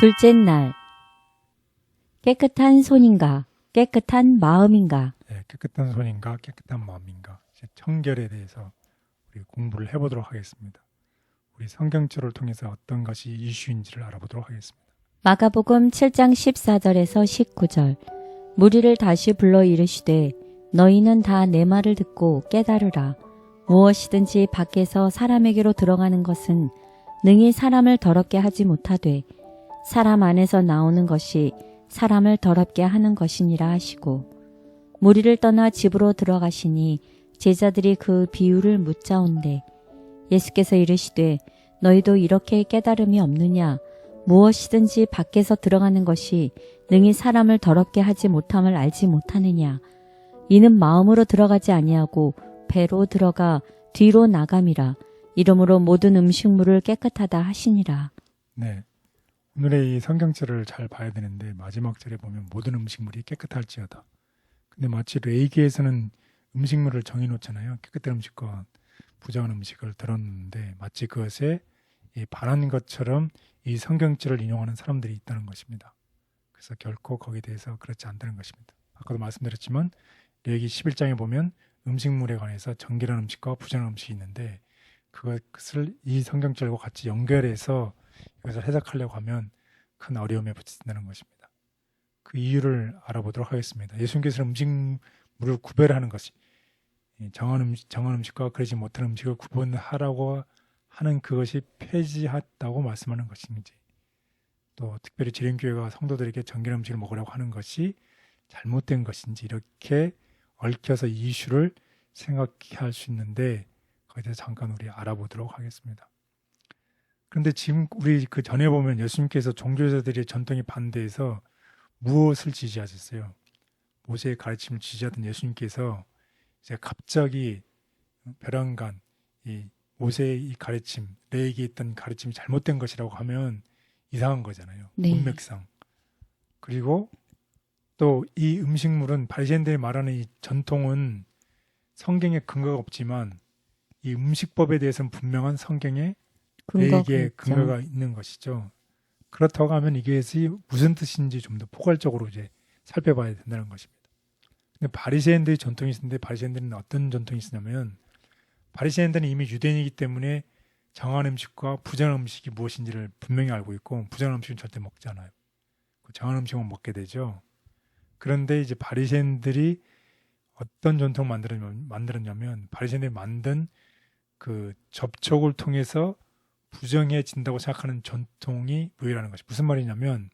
둘째 날, 깨끗한 손인가, 깨끗한 마음인가. 예, 깨끗한 손인가 깨끗한 마음인가 이제 청결에 대해서 우리 공부를 해보도록 하겠습니다. 우리 성경절을 통해서 어떤 것이 이슈인지를 알아보도록 하겠습니다. 마가복음 7장 14절에서 19절. 무리를 다시 불러 이르시되 너희는 다 내 말을 듣고 깨달으라. 무엇이든지 밖에서 사람에게로 들어가는 것은 능히 사람을 더럽게 하지 못하되 사람 안에서 나오는 것이 사람을 더럽게 하는 것이니라 하시고, 무리를 떠나 집으로 들어가시니 제자들이 그 비유를 묻자온대 예수께서 이르시되 너희도 이렇게 깨달음이 없느냐. 무엇이든지 밖에서 들어가는 것이 능히 사람을 더럽게 하지 못함을 알지 못하느냐. 이는 마음으로 들어가지 아니하고 배로 들어가 뒤로 나감이라. 이러므로 모든 음식물을 깨끗하다 하시니라. 네, 오늘의 이 성경절을 잘 봐야 되는데 마지막 절에 보면 모든 음식물이 깨끗할지어다. 근데 마치 레위기에서는 음식물을 정해놓잖아요. 깨끗한 음식과 부정한 음식을 들었는데 마치 그것에 반한 것처럼 이 성경절을 인용하는 사람들이 있다는 것입니다. 그래서 결코 거기에 대해서 그렇지 않다는 것입니다. 아까도 말씀드렸지만 레위기 11장에 보면 음식물에 관해서 정결한 음식과 부정한 음식이 있는데 그것을 이 성경절과 같이 연결해서 이것을 해석하려고 하면 큰 어려움에 부딪힌다는 것입니다. 그 이유를 알아보도록 하겠습니다. 예수님께서는 음식물을 구별하는 것이 정한 음식과 그러지 못한 음식을 구분하라고 하는 그것이 폐지했다고 말씀하는 것인지, 또 특별히 재림교회가 성도들에게 정결한 음식을 먹으라고 하는 것이 잘못된 것인지, 이렇게 얽혀서 이 이슈를 생각할 수 있는데 거기에 대해서 잠깐 우리 알아보도록 하겠습니다. 그런데 지금 우리 그 전에 보면 예수님께서 종교자들의 전통에 반대해서 무엇을 지지하셨어요? 모세의 가르침을 지지하던 예수님께서 이제 갑자기 벼랑간 이 모세의 이 가르침, 레위기에 있던 가르침이 잘못된 것이라고 하면 이상한 거잖아요. 네. 문맥상. 그리고 또 이 음식물은 바리새인들이 말하는 이 전통은 성경에 근거가 없지만 이 음식법에 대해서는 분명한 성경에 레위기에 근거가 있는 것이죠. 그렇다고 하면 이것이 무슨 뜻인지 좀 더 포괄적으로 이제 살펴봐야 된다는 것입니다. 근데 바리새인들의 전통이 있는데 바리새인들은 어떤 전통이 있냐면 바리새인들은 이미 유대인이기 때문에 정한 음식과 부정한 음식이 무엇인지를 분명히 알고 있고 부정한 음식은 절대 먹지 않아요. 정한 음식은 먹게 되죠. 그런데 이제 바리새인들이 어떤 전통을 만들었냐면 바리새인들이 만든 그 접촉을 통해서 부정해진다고 생각하는 전통이 무효라는 것이 무슨 말이냐면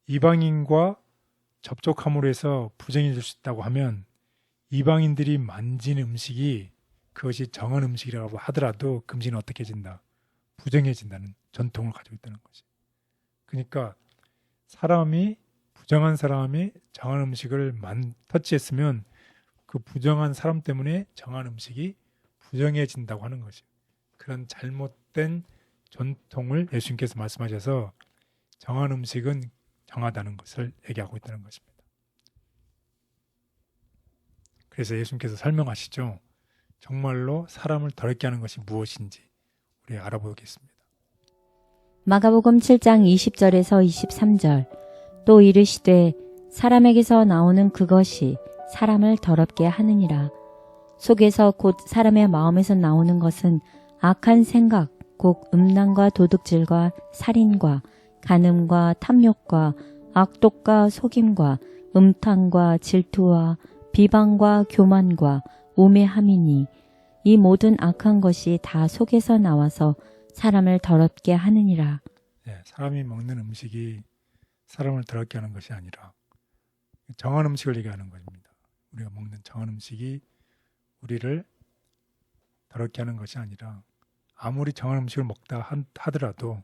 이방인과 접촉함으로 해서 부정해질 수 있다고 하면 이방인들이 만진 음식이 그것이 정한 음식이라고 하더라도 그 음식은 어떻게 해진다? 부정해진다는 전통을 가지고 있다는 것이. 그러니까 부정한 사람이 정한 음식을 터치했으면 그 부정한 사람 때문에 정한 음식이 부정해진다고 하는 것이. 그런 잘못된 전통을 예수님께서 말씀하셔서 정한 음식은 정하다는 것을 얘기하고 있다는 것입니다. 그래서 예수님께서 설명하시죠. 정말로 사람을 더럽게 하는 것이 무엇인지 우리 알아보겠습니다. 마가복음 7장 20절에서 23절. 또 이르시되 사람에게서 나오는 그것이 사람을 더럽게 하느니라. 속에서 곧 사람의 마음에서 나오는 것은 악한 생각, 곧 음란과 도둑질과 살인과 간음과 탐욕과 악독과 속임과 음탕과 질투와 비방과 교만과 우매함이니 이 모든 악한 것이 다 속에서 나와서 사람을 더럽게 하느니라. 네, 사람이 먹는 음식이 사람을 더럽게 하는 것이 아니라 정한 음식을 얘기하는 것입니다. 우리가 먹는 정한 음식이 우리를 더럽게 하는 것이 아니라 아무리 정한 음식을 먹다 하더라도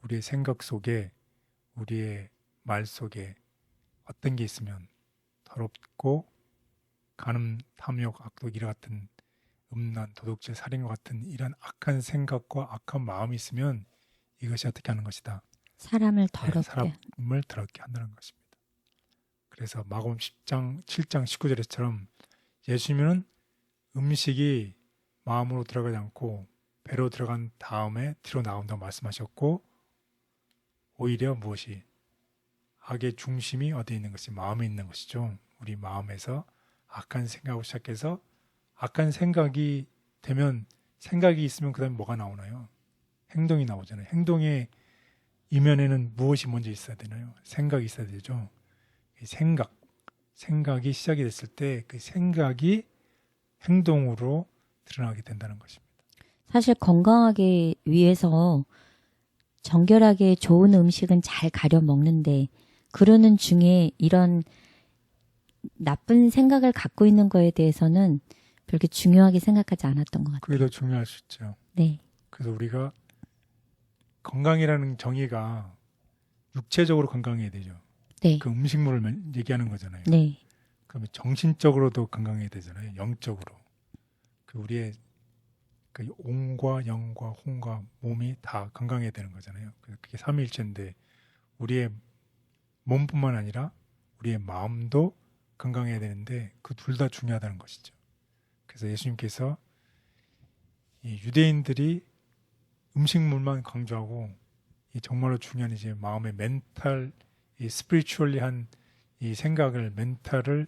우리의 생각 속에 우리의 말 속에 어떤 게 있으면 더럽고 간음, 탐욕, 악독 이와 같은 음란, 도둑질, 살인과 같은 이런 악한 생각과 악한 마음이 있으면 이것이 어떻게 하는 것이다. 사람을 더럽게. 사람을 더럽게 한다는 것입니다. 그래서 마가복음 7장 19절에처럼 예수님은 음식이 마음으로 들어가지 않고 배로 들어간 다음에 뒤로 나온다고 말씀하셨고 오히려 무엇이 악의 중심이 어디에 있는 것이 마음에 있는 것이죠. 우리 마음에서 악한 생각으로 시작해서 악한 생각이 되면 생각이 있으면 그 다음에 뭐가 나오나요? 행동이 나오잖아요. 행동의 이면에는 무엇이 먼저 있어야 되나요? 생각이 있어야 되죠. 이 생각이 시작이 됐을 때 그 생각이 행동으로 드러나게 된다는 것입니다. 사실 건강하기 위해서 정결하게 좋은 음식은 잘 가려 먹는데 그러는 중에 이런 나쁜 생각을 갖고 있는 거에 대해서는 그렇게 중요하게 생각하지 않았던 것 같아요. 그게 더 중요할 수 있죠. 네, 그래서 우리가 건강이라는 정의가 육체적으로 건강해야 되죠. 네, 그 음식물을 얘기하는 거잖아요. 네, 그러면 정신적으로도 건강해야 되잖아요. 영적으로. 그 우리의 그 온과 영과 혼과 몸이 다 건강해야 되는 거잖아요. 그게 삼위일체인데 우리의 몸뿐만 아니라 우리의 마음도 건강해야 되는데 그 둘 다 중요하다는 것이죠. 그래서 예수님께서 이 유대인들이 음식물만 강조하고 이 정말로 중요한 이제 마음의 멘탈, 이 스피리추얼리한 이 생각을 멘탈을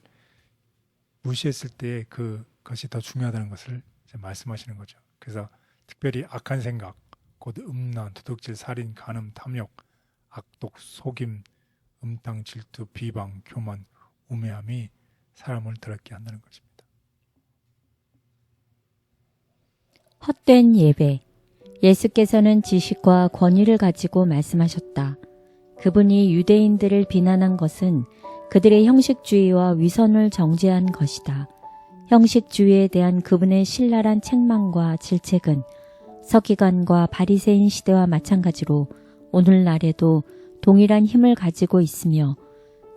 무시했을 때 그것이 더 중요하다는 것을 이제 말씀하시는 거죠. 그래서 특별히 악한 생각, 곧 음란, 도둑질, 살인, 간음, 탐욕, 악독, 속임, 음탕, 질투, 비방, 교만, 우매함이 사람을 더럽게 한다는 것입니다. 헛된 예배. 예수께서는 지식과 권위를 가지고 말씀하셨다. 그분이 유대인들을 비난한 것은 그들의 형식주의와 위선을 정죄한 것이다. 형식주의에 대한 그분의 신랄한 책망과 질책은 서기관과 바리새인 시대와 마찬가지로 오늘날에도 동일한 힘을 가지고 있으며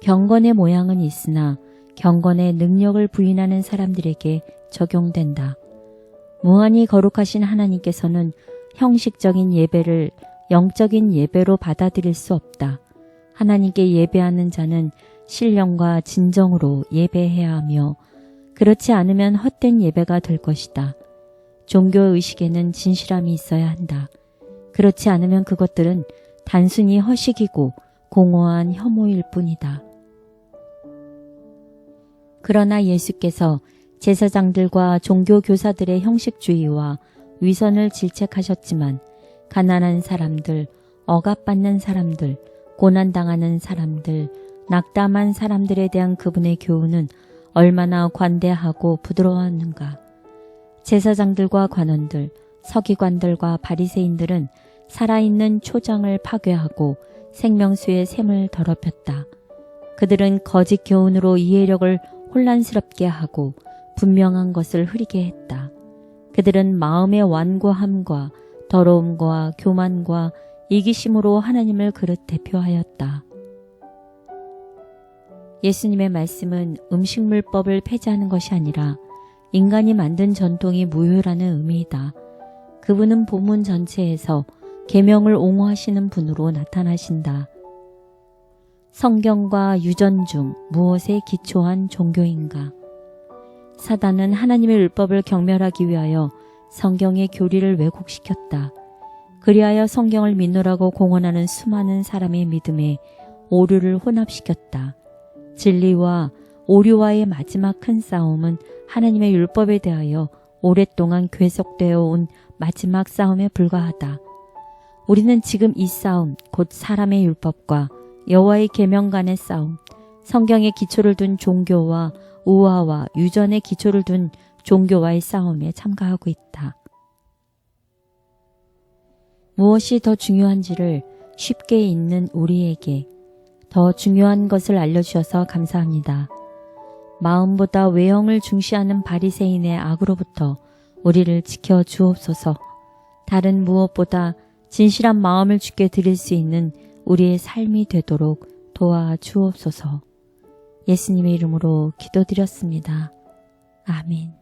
경건의 모양은 있으나 경건의 능력을 부인하는 사람들에게 적용된다. 무한히 거룩하신 하나님께서는 형식적인 예배를 영적인 예배로 받아들일 수 없다. 하나님께 예배하는 자는 신령과 진정으로 예배해야 하며 그렇지 않으면 헛된 예배가 될 것이다. 종교의식에는 진실함이 있어야 한다. 그렇지 않으면 그것들은 단순히 허식이고 공허한 혐오일 뿐이다. 그러나 예수께서 제사장들과 종교교사들의 형식주의와 위선을 질책하셨지만 가난한 사람들, 억압받는 사람들, 고난당하는 사람들, 낙담한 사람들에 대한 그분의 교훈은 얼마나 관대하고 부드러웠는가. 제사장들과 관원들, 서기관들과 바리새인들은 살아있는 초장을 파괴하고 생명수의 샘을 더럽혔다. 그들은 거짓 교훈으로 이해력을 혼란스럽게 하고 분명한 것을 흐리게 했다. 그들은 마음의 완고함과 더러움과 교만과 이기심으로 하나님을 그릇 대표하였다. 예수님의 말씀은 음식물법을 폐지하는 것이 아니라 인간이 만든 전통이 무효라는 의미이다. 그분은 본문 전체에서 계명을 옹호하시는 분으로 나타나신다. 성경과 유전 중 무엇에 기초한 종교인가? 사단은 하나님의 율법을 경멸하기 위하여 성경의 교리를 왜곡시켰다. 그리하여 성경을 믿노라고 공언하는 수많은 사람의 믿음에 오류를 혼합시켰다. 진리와 오류와의 마지막 큰 싸움은 하나님의 율법에 대하여 오랫동안 계속되어 온 마지막 싸움에 불과하다. 우리는 지금 이 싸움, 곧 사람의 율법과 여호와의 계명 간의 싸움, 성경의 기초를 둔 종교와 우화와 유전의 기초를 둔 종교와의 싸움에 참가하고 있다. 무엇이 더 중요한지를 쉽게 잊는 우리에게 더 중요한 것을 알려주셔서 감사합니다. 마음보다 외형을 중시하는 바리새인의 악으로부터 우리를 지켜 주옵소서. 다른 무엇보다 진실한 마음을 주께 드릴 수 있는 우리의 삶이 되도록 도와 주옵소서. 예수님의 이름으로 기도드렸습니다. 아멘.